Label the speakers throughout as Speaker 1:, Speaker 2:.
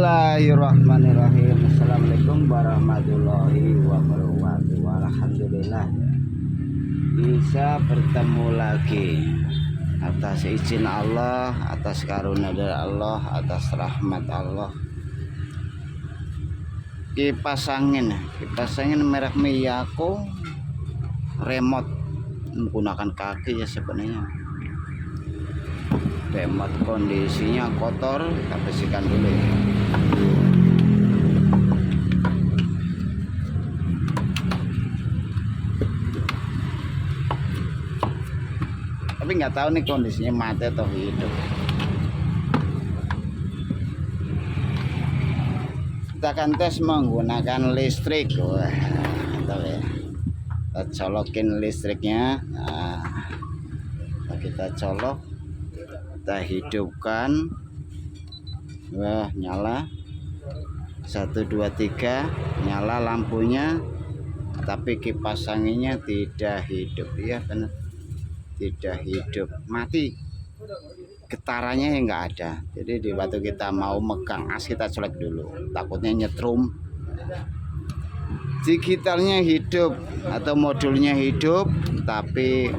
Speaker 1: Bismillahirrahmanirrahim. Assalamualaikum warahmatullahi wabarakatuh. Alhamdulillah bisa bertemu lagi atas izin Allah, atas karunia dari Allah, atas rahmat Allah. Kipas angin merek Miyako, remote menggunakan kaki ya sebenarnya. Remote kondisinya kotor, kita bersihkan dulu ya. Tapi nggak tahu nih kondisinya mati atau hidup. Kita akan tes menggunakan listrik. Wah, mantap ya. Kita colokin listriknya. Nah, kita colok, kita hidupkan. Wah, nyala. 1 2 3 nyala lampunya, tapi kipas anginnya tidak hidup. Iya benar, tidak hidup, mati. Getarannya yang nggak ada. Jadi di waktu kita mau megang as, kita colek dulu, takutnya nyetrum. Digitalnya hidup atau modulnya hidup, tapi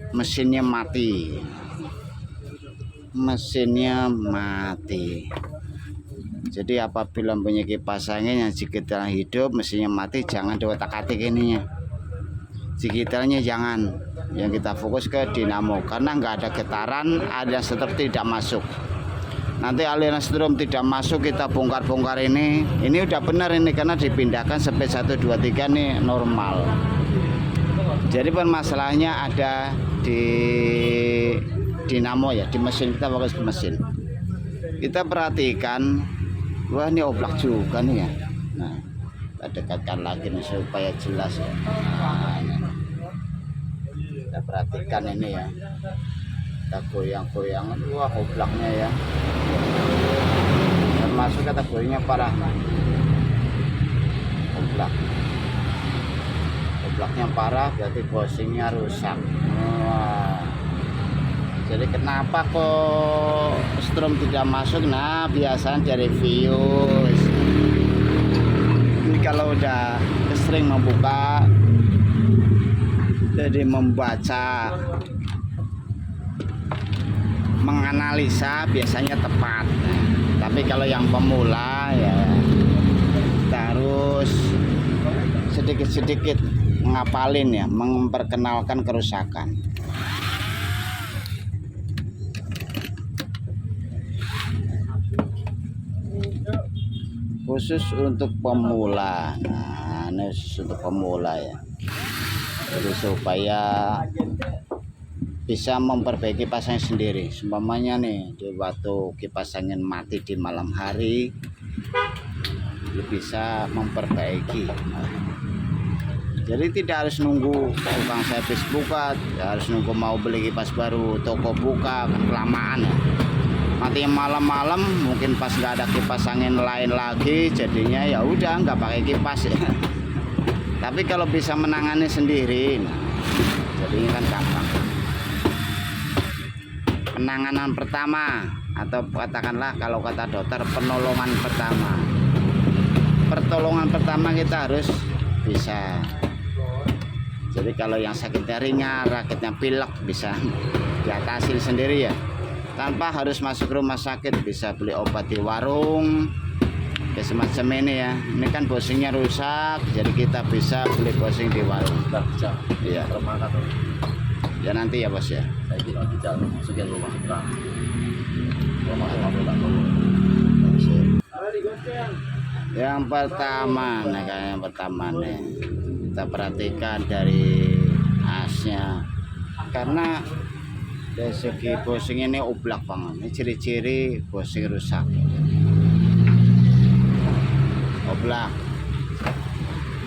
Speaker 1: mesinnya mati. Mesinnya mati. Jadi apabila punya kipas angin yang digitalnya hidup, mesinnya mati, jangan diotak-atik ininya. Digitalnya jangan, yang kita fokus ke dinamo, karena nggak ada getaran, ada strom tidak masuk. Nanti aliran strom tidak masuk, kita bongkar-bongkar ini udah benar ini, karena dipindahkan sampai 1 2 3 nih normal. Jadi permasalahannya ada di dinamo ya, di mesin. Kita fokus ke mesin, kita perhatikan. Wah, ini oblak juga nih ya. Nah, kita dekatkan lagi nih supaya jelas ya. Nah, ini. Kita perhatikan ini ya, kita goyang-goyang. Wah, oblaknya ya, termasuk kategorinya parah. Oblaknya parah, berarti bushingnya rusak. Wah, jadi kenapa kok strom tidak masuk? Nah, biasanya dari fuse. Ini kalau udah sering membuka, jadi membaca, menganalisa, biasanya tepat. Tapi kalau yang pemula ya, kita harus sedikit-sedikit ngapalin ya, memperkenalkan kerusakan. Khusus untuk pemula. Nah, ini khusus untuk pemula ya. Jadi supaya bisa memperbaiki kipas angin sendiri. Seumpamanya nih, di waktu kipas angin mati di malam hari, bisa memperbaiki. Jadi tidak harus nunggu tukang servis buka, harus nunggu mau beli kipas baru toko buka, kan kelamaan ya. Nanti malam-malam mungkin pas nggak ada kipas angin lain lagi, jadinya ya udah nggak pakai kipas ya. Tapi kalau bisa menangani sendiri, nah, jadinya kan gampang. Penanganan pertama, atau katakanlah kalau kata dokter, penolongan pertama. Pertolongan pertama kita harus bisa. Jadi kalau yang sakitnya ringan, rakitnya pilek, bisa diatasi sendiri ya, tanpa harus masuk rumah sakit. Bisa beli obat di warung ya, semacam ini ya. Ini kan bushingnya rusak, jadi kita bisa beli bushing di warung. Iya. Ya nanti ya bos ya. Yang pertama, nah kayak yang pertama nih, kita perhatikan dari asnya, karena dari segi bushing ini oblak banget. Ini ciri-ciri bushing rusak, oblak.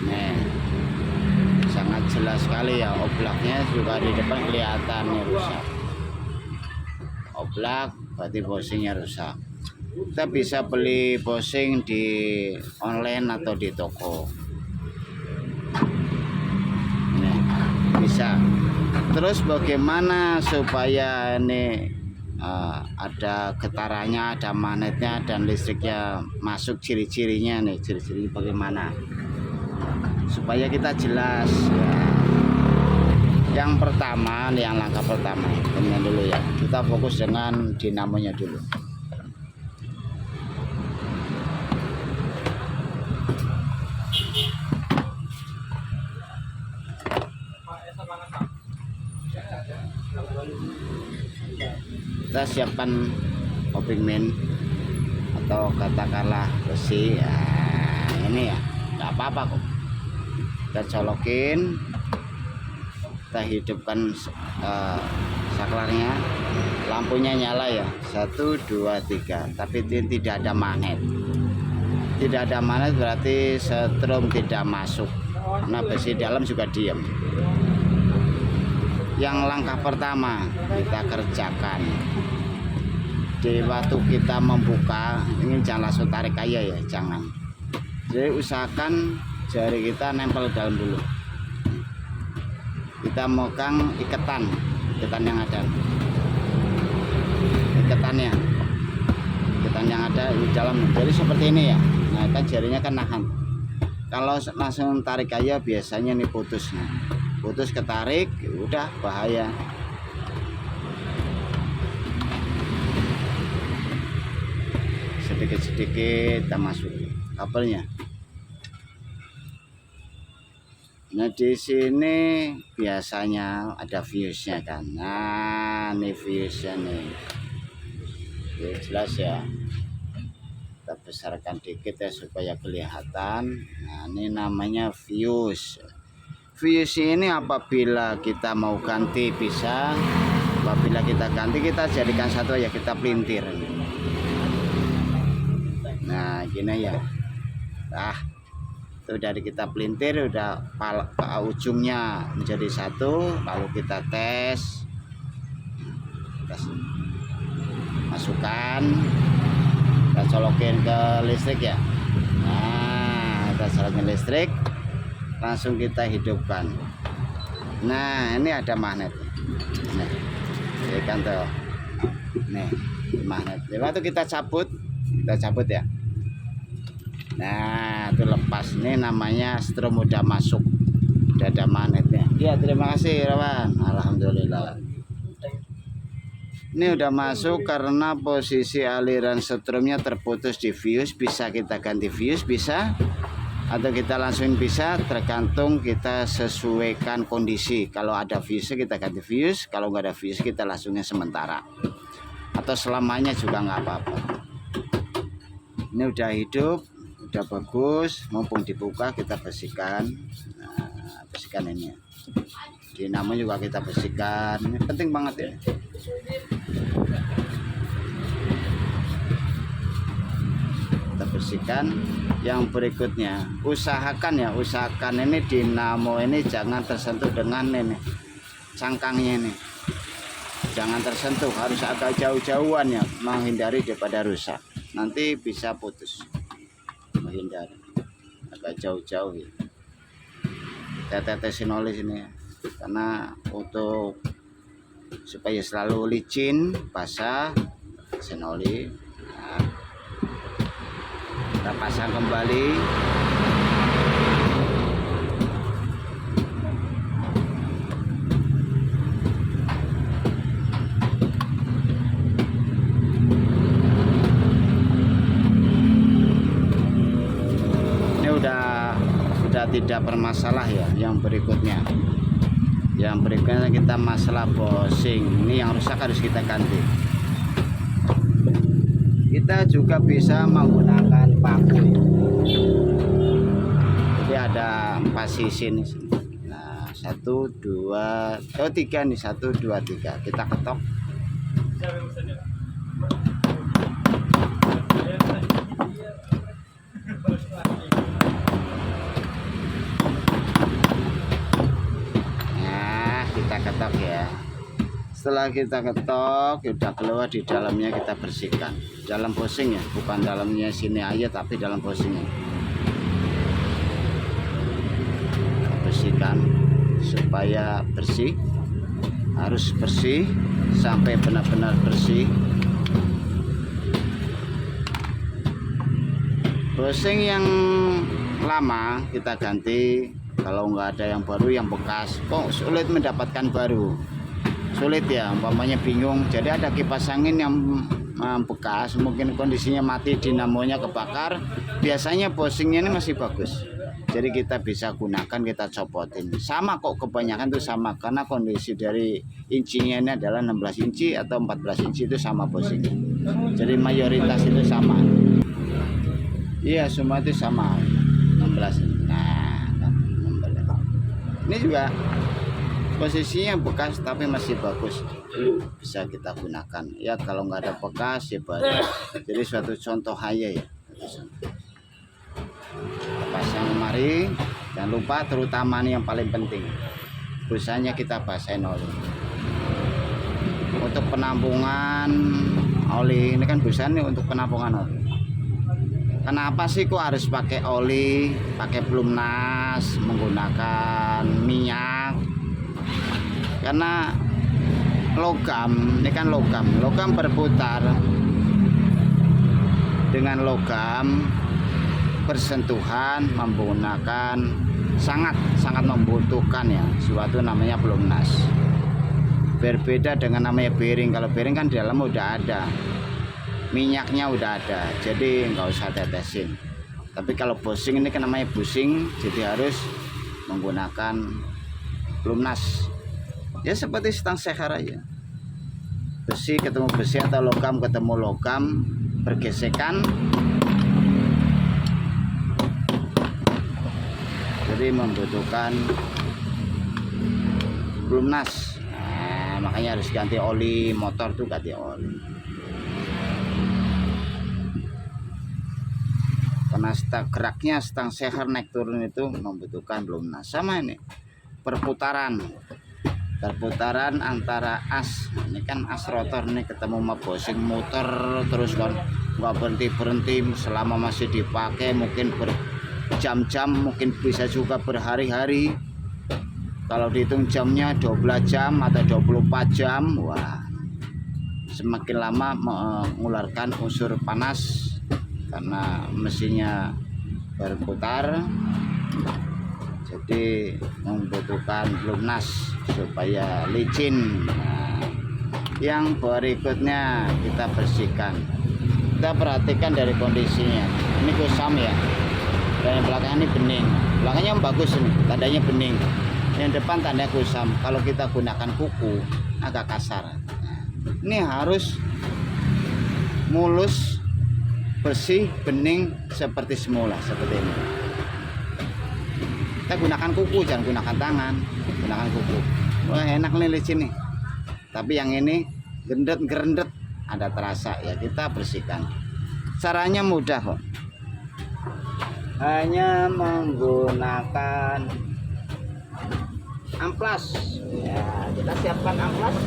Speaker 1: Nih, sangat jelas sekali ya, oblaknya juga di depan kelihatan nih rusak. Oblak berarti bushingnya rusak. Kita bisa beli bushing di online atau di toko. Nih, bisa. Terus bagaimana supaya ini ada getarannya, ada magnetnya, dan listriknya masuk. Ciri-cirinya nih, ciri-ciri bagaimana supaya kita jelas ya. Yang pertama nih, yang langkah pertama ini dulu ya, kita fokus dengan dinamonya dulu. Kita siapkan coping main atau katakanlah besi ya, ini ya nggak apa-apa kok. Kita colokin, kita hidupkan saklarnya, lampunya nyala ya, 1 2 3, tapi tidak ada magnet. Tidak ada magnet berarti setrum tidak masuk, karena besi dalam juga diam. Yang langkah pertama kita kerjakan, di waktu kita membuka ini jangan langsung tarik kaya ya, jangan. Jadi usahakan jari kita nempel dalam dulu. Kita megang iketan yang ada, iketan yang ada di dalam. Jadi seperti ini ya. Nah kan jarinya kan nahan. Kalau langsung tarik kaya biasanya nih putus. Putus ketarik, udah bahaya. Sedikit-sedikit kita masuk kabelnya. Nah di sini biasanya ada fuse-nya kan. Nah ini fuse-nya nih. Ya, jelas ya. Kita besarkan dikit ya supaya kelihatan. Nah ini namanya fuse. Fuse ini apabila kita mau ganti bisa, apabila kita ganti kita jadikan satu ya, kita pelintir. Nah gini ya, itu dari kita pelintir udah ujungnya menjadi satu, lalu kita tes, masukkan, kita colokin ke listrik ya. Nah kita colokin listrik, langsung kita hidupkan. Nah ini ada magnet nih, ya kan tuh, nih magnet. Waktu kita cabut ya. Nah itu lepas, ini namanya strom udah masuk, udah ada magnetnya ya. Terima kasih Rawan, alhamdulillah. Ini udah masuk karena posisi aliran stromnya terputus di fuse. Bisa kita ganti fuse, bisa, atau kita langsung bisa, tergantung kita sesuaikan kondisi. Kalau ada fuse kita ganti fuse, kalau nggak ada fuse kita langsungnya sementara, atau selamanya juga nggak apa-apa. Ini udah hidup, udah bagus, mumpung dibuka kita bersihkan. Nah, bersihkan ini, dinamo juga kita bersihkan, ini penting banget ya. Kita bersihkan. Yang berikutnya usahakan ini dinamo ini jangan tersentuh dengan ini cangkangnya, ini jangan tersentuh, harus agak jauh-jauhan ya, menghindari daripada rusak, nanti bisa putus. Menghindari agak jauh-jauh ya. Kita tetesin oli sini ya, karena untuk supaya selalu licin basah, tetesin oli. Nah, kita pasang kembali. Ini udah tidak bermasalah ya. Yang berikutnya kita masalah bosing. Ini yang rusak harus kita ganti. Kita juga bisa menggunakan paku. Jadi ada 4 sisi nih. Nah 1 2 3 nih, 1 2 3 kita ketok. Nah kita ketok ya. Setelah kita ketok, udah keluar di dalamnya, kita bersihkan. Dalam bosing ya, bukan dalamnya sini aja, tapi dalam bosingnya. Bersihkan supaya bersih, harus bersih. sampai benar-benar bersih. Bushing yang lama kita ganti, kalau nggak ada yang baru, yang bekas kok sulit mendapatkan baru, sulit ya, umpamanya bingung. Jadi ada kipas angin yang bekas, mungkin kondisinya mati, dinamonya kebakar, biasanya bushingnya ini masih bagus, jadi kita bisa gunakan, kita copotin. Sama kok, kebanyakan itu sama, karena kondisi dari incinya ini adalah 16 inci atau 14 inci, itu sama bushing, jadi mayoritas itu sama. Iya, semua itu sama 16. Nah, 16. Ini juga posisinya bekas tapi masih bagus, bisa kita gunakan ya. Kalau nggak ada bekas ya baru. Jadi suatu contoh aja ya. Pasang lemari, jangan lupa, terutama nih yang paling penting, busanya kita basahin oli. Untuk penampungan oli ini kan busanya untuk penampungan oli. Kenapa sih kok harus pakai oli, pakai pelumas, menggunakan minyak? Karena logam, ini kan logam berputar. Dengan logam bersentuhan menggunakan sangat membutuhkan ya suatu namanya pelumas. Berbeda dengan namanya bearing. Kalau bearing kan di dalam udah ada, minyaknya udah ada, jadi nggak usah tetesin. Tapi kalau bushing ini kan namanya bushing, jadi harus menggunakan pelumas. Ya seperti stang sekar aja, besi ketemu besi atau logam ketemu logam, bergesekan, jadi membutuhkan pelumas. Nah, makanya harus ganti oli motor tuh, ganti oli. Karena geraknya stang sekar naik turun itu membutuhkan pelumas. Sama ini perputaran antara as, ini kan as rotor nih ketemu sama bushing, muter terus kan, nggak berhenti selama masih dipakai, mungkin berjam-jam, mungkin bisa juga berhari-hari. Kalau dihitung jamnya 12 jam atau 24 jam, wah semakin lama mengeluarkan unsur panas karena mesinnya berputar, jadi membutuhkan pelumas supaya licin. Nah, yang berikutnya kita bersihkan, kita perhatikan dari kondisinya. Ini kusam ya, dan yang belakang ini bening, belakangnya bagus, ini tandanya bening, yang depan tanda kusam. Kalau kita gunakan kuku agak kasar. Ini harus mulus, bersih, bening seperti semula, seperti ini. Kita gunakan kuku, jangan gunakan tangan, gunakan kuku. Wah enak nih licin nih. Tapi yang ini gerendet ada terasa ya, kita bersihkan. Caranya mudah kok, hanya menggunakan amplas ya. Kita siapkan amplas,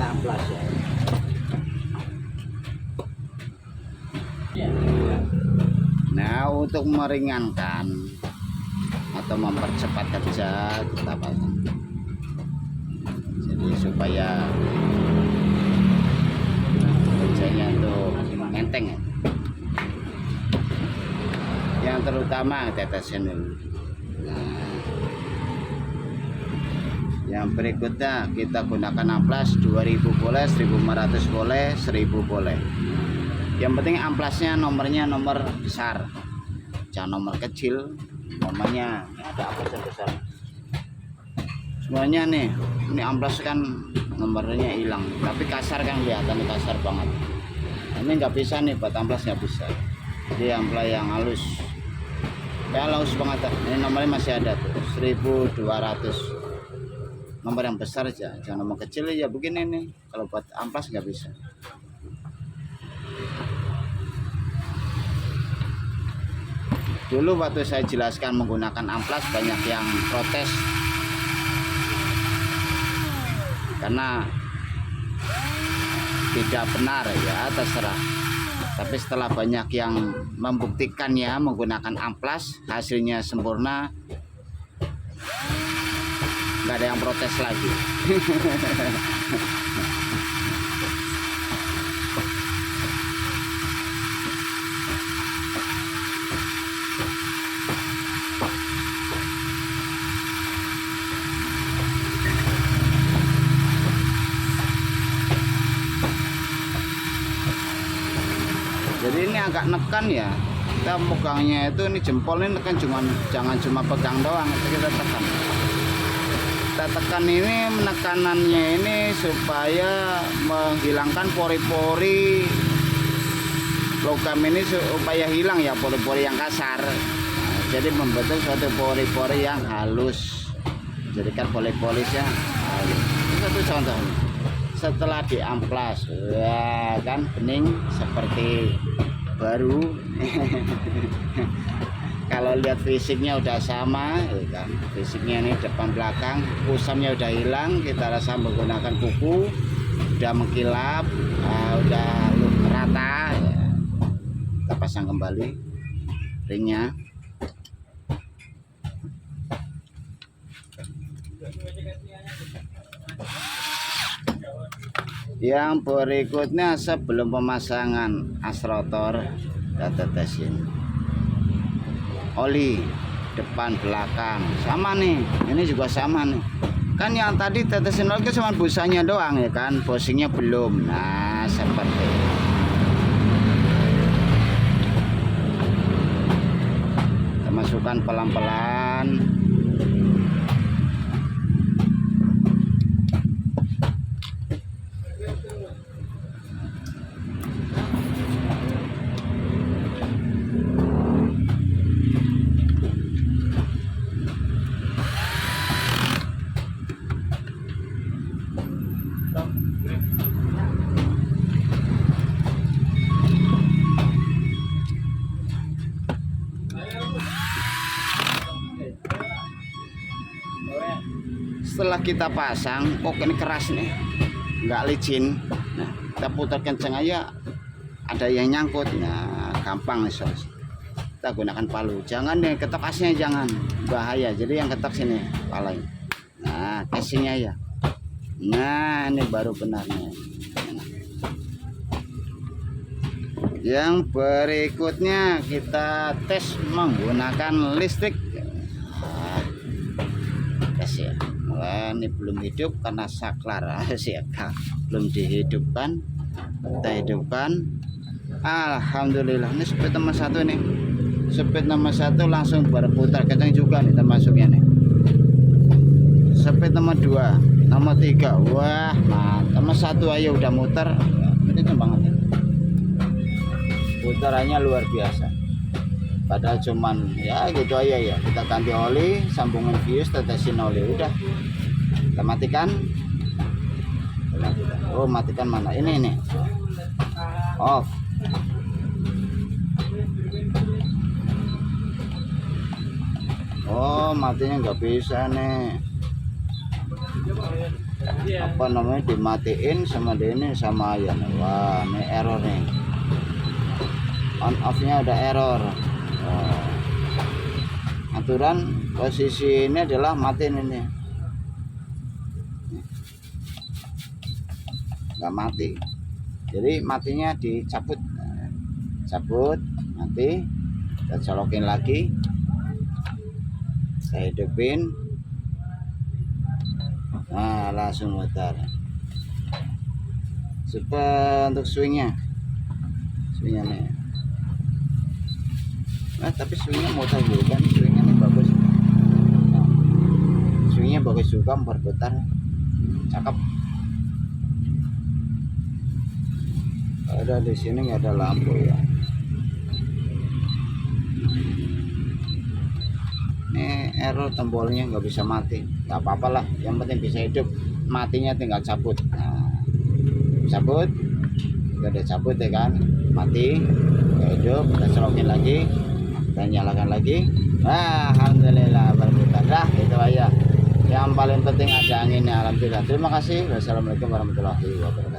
Speaker 1: amplas ya. Nah, untuk meringankan atau mempercepat kerja kita pasang, jadi supaya kerjanya itu enteng ya. Yang terutama tetesin dulu. Nah, yang berikutnya kita gunakan amplas 2000 boleh, 1500 boleh, 1000 boleh. Yang penting amplasnya nomornya nomor besar, jangan nomor kecil. Nomornya ada amplas yang besar. Semuanya nih, ini amplas kan nomornya hilang, tapi kasar kan, kelihatan kasar banget. Ini nggak bisa nih, buat amplas nggak bisa. Jadi amplas yang halus, ya halus banget. Ini nomornya masih ada tuh, 1200. Nomor yang besar aja, jangan nomor kecil aja begini nih. Kalau buat amplas nggak bisa. Dulu waktu saya jelaskan menggunakan amplas, banyak yang protes karena tidak benar ya, terserah. Tapi setelah banyak yang membuktikannya menggunakan amplas, hasilnya sempurna, nggak ada yang protes lagi.
Speaker 2: Jadi ini agak nekan ya, kita pegangnya itu, ini jempol ini nekan, jangan cuma pegang doang, kita tekan. Kita tekan ini, menekanannya ini supaya menghilangkan pori-pori logam ini, supaya hilang ya pori-pori yang kasar. Nah, jadi membentuk suatu pori-pori yang halus, jadikan pori-porisnya halus. Ini satu contoh. Setelah diamplas, wah kan bening seperti baru. Kalau lihat fisiknya udah sama, kan fisiknya ini depan belakang, kusamnya udah hilang, kita rasa menggunakan kuku, udah mengkilap, udah rata, ya. Kita pasang kembali ringnya. Yang berikutnya sebelum pemasangan asrotor, kita tetesin oli depan belakang, sama nih, ini juga sama nih. Kan yang tadi tetesin oli cuma busanya doang ya kan, bosingnya belum. Nah seperti ini. Kita masukkan pelan-pelan. Setelah kita pasang, kok ini keras nih, nggak licin. Nah, kita putar kenceng aja, ada yang nyangkut. Nah, gampang nih sos. Kita gunakan palu. Jangan deh ketok asnya, jangan, bahaya. Jadi yang ketok sini paling. Nah, casingnya ya. Nah, ini baru benarnya. Yang berikutnya kita tes menggunakan listrik. Nah, tes ya. Wah, ini belum hidup karena saklar sih ya, belum dihidupkan. Kita hidupkan. Alhamdulillah, ini speed nomor 1 nih. Speed nomor 1 langsung berputar kencang juga nih termasuknya nih. Speed nomor 2, nomor 3, wah mantap. Nomor 1 ayo udah muter, ini banget ya. Putarannya luar biasa. Padahal cuman ya gitu aja ya, kita ganti oli, sambungan fuse, tetesin oli, udah kita matikan. Oh matikan mana, ini off. Oh matinya nggak bisa nih, apa namanya, dimatiin sama ini sama ya. Wah ini error nih, on off nya udah error. Aturan posisi ini adalah matiin ini, nggak mati, jadi matinya dicabut, cabut mati. Kita colokin lagi, kita hidupin. Nah langsung muter. Super untuk swingnya nih. Nah, tapi swingnya muter juga nih, swingnya nih bagus. Nah, swingnya bagus juga, berputar, cakep. Ada di sini nggak ada lampu ya. Ini error, tombolnya nggak bisa mati, nggak apa-apa lah, yang penting bisa hidup. Matinya tinggal cabut. Nah, cabut, udah cabut ya kan, mati, hidup, kita colokin lagi. Kita nyalakan lagi. Alhamdulillah berputar. Dah itu aja, yang paling penting ada anginnya. Alhamdulillah. Terima kasih. Wassalamualaikum warahmatullahi wabarakatuh.